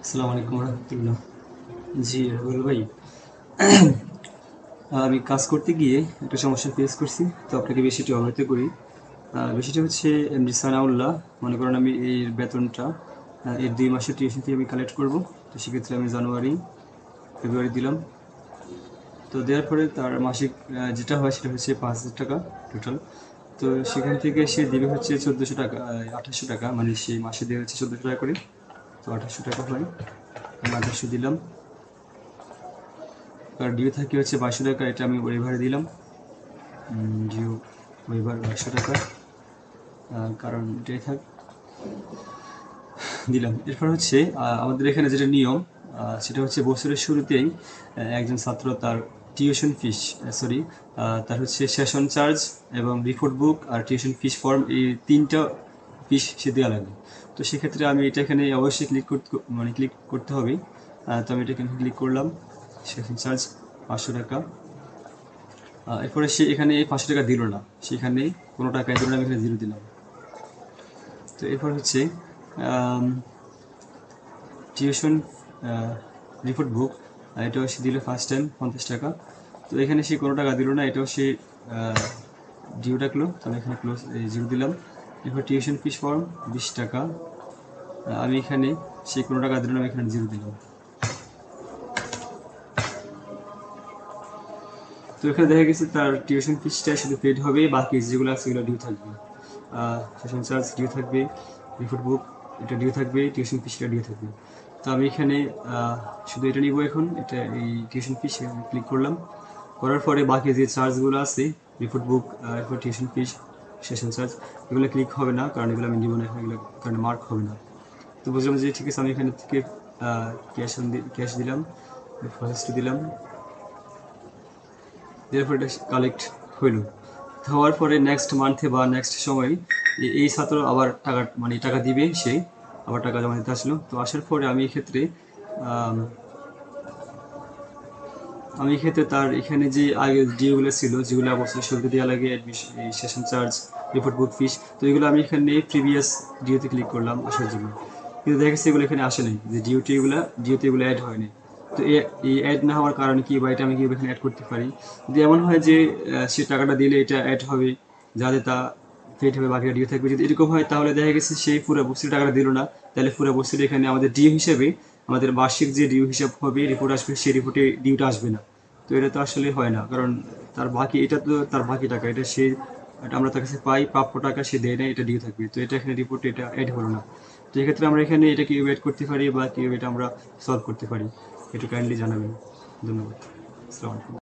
আসসালামু আলাইকুম রহমতুল্লাহ। জি রুবেল ভাই, আমি কাজ করতে গিয়ে একটা সমস্যা ফেস করছি, তো আপনাকে বিষয়টি অবহিত করি। বিষয়টা হচ্ছে এমডি সানাউল্লাহ, মনে করেন আমি এই বেতনটা এর 2 মাসের টিউশন ফি আমি কালেক্ট করব। তো সেক্ষেত্রে আমি জানুয়ারি ফেব্রুয়ারি দিলাম। তো দেওয়ার পরে তার মাসিক যেটা হয় সেটা হচ্ছে 5,000 টাকা টোটাল। তো সেখান থেকে সে দেবে হচ্ছে 1400 টাকা, 2800 টাকা, মানে সেই মাসে দেওয়া হচ্ছে 1400 টাকা করে। তো 2800 টাকা হয়, আমি 2800 দিলাম। আর ডিউ থাকে হচ্ছে 2200 টাকা, এটা আমি ওয়েভারে দিলাম। ডিউ ওয়েভার 2200 টাকা, কারণ এটাই থাক, দিলাম। এরপর হচ্ছে আমাদের এখানে যেটা নিয়ম, সেটা হচ্ছে বছরের শুরুতেই একজন ছাত্র তার টিউশন ফিস, সরি, তার হচ্ছে সেশন চার্জ এবং রিপোর্ট বুক আর টিউশন ফিস ফর্ম, এই 3টা ফিস সে দেওয়া লাগবে। তো সেক্ষেত্রে আমি এটা এখানে অবশ্যই ক্লিক করতে হবে। তো আমি এটা এখানে ক্লিক করলাম, সেশন চার্জ 500 টাকা। এরপরে সে এখানে এই 500 টাকা দিল না, সেখানে কোনো টাকাই দিল না, আমি এখানে 0 দিলাম। তো এরপর হচ্ছে টিউশন রিপোর্ট বুক, এটাও সে দিল ফার্স্ট টাইম 50 টাকা। তো এখানে সে কোনো টাকা দিল না, এটাও সে ডিউ ডাকলো, তো আমি এখানে ক্লোজ 0 দিলাম। এরপর টিউশন ফিস ফর্ম 20 টাকা, আমি এখানে সে কোনো টাকা দিল না, আমি এখানে 0 দিলাম। তো এখানে দেখা গেছে তার টিউশন ফিসটা শুধু পেড হবে, বাকি যেগুলো আছে সেগুলো ডিউ থাকবে। সেশন চার্জ ডিউ থাকবে, রিপোর্ট বুক এটা ডিউ থাকবে, টিউশন ফিসটা ডিউ থাকবে। তো আমি এখানে শুধু এটা নিব এখন, এটা এই টিউশন ফিস ক্লিক করলাম। করার পরে বাকি যে চার্জগুলো আছে, রিপোর্ট বুক, এরপর টিউশন ফিস, সেশন চার্জ, এগুলো ক্লিক হবে না, কারণ এগুলো আমি নিব না, এগুলো কারণ মার্ক হবে না। তো বুঝলাম যে ঠিক আছে, আমি এখানে থেকে ক্যাশ দিলাম, প্রসেসটি দিলাম। এরপর এটা কালেক্ট হইল। হওয়ার পরে নেক্সট মান্থে বা নেক্সট সময় এই ছাত্র আবার টাকা, মানে টাকা দিবে, সে আবার টাকা জমা দিতে আসলো। তো আসার পরে আমি এক্ষেত্রে তার এখানে যে আগে ডিউগুলো ছিল, যেগুলো বছরের শুরুতে দেওয়া লাগে, অ্যাডমিশন, এই সেশন চার্জ, রিপোর্ট বুক ফিস, তো এগুলো আমি এখানে প্রিভিয়াস ডিউতে ক্লিক করলাম আসার জন্য, কিন্তু দেখা গেছে এগুলো এখানে আসে নাই, যে ডিউতে এগুলো অ্যাড হয়নি। তো এই অ্যাড না হওয়ার কারণে কি, বা এটা আমি কি এখানে অ্যাড করতে পারি? যদি এমন হয় যে সে টাকাটা দিলে এটা অ্যাড হবে, যাতে তা পেড হবে, বাকিটা ডিউ থাকবে, যদি এরকম হয় তাহলে দেখা গেছে সেই পুরো বছরের টাকাটা দিল না, তাহলে পুরো বছর এখানে আমাদের ডিউ হিসেবে, আমাদের বার্ষিক যে ডিউ হিসাব হবে, রিপোর্ট আসবে, সেই রিপোর্টে ডিউটা আসবে না। তো এটা তো আসলে হয় না, কারণ তার বাকি, এটা তো তার বাকি টাকা, এটা আমরা তার কাছে পাই, প্রাপ্য টাকা সে দেয় না, এটা ডিউ থাকবে, তো এটা এখানে রিপোর্টে এটা অ্যাড হলো না। তো এক্ষেত্রে আমরা এখানে এটা কীভাবে অ্যাড করতে পারি, বা কীভাবে এটা আমরা সলভ করতে পারি, একটু কাইন্ডলি জানাবেন। ধন্যবাদ। আসসালামু আলাইকুম।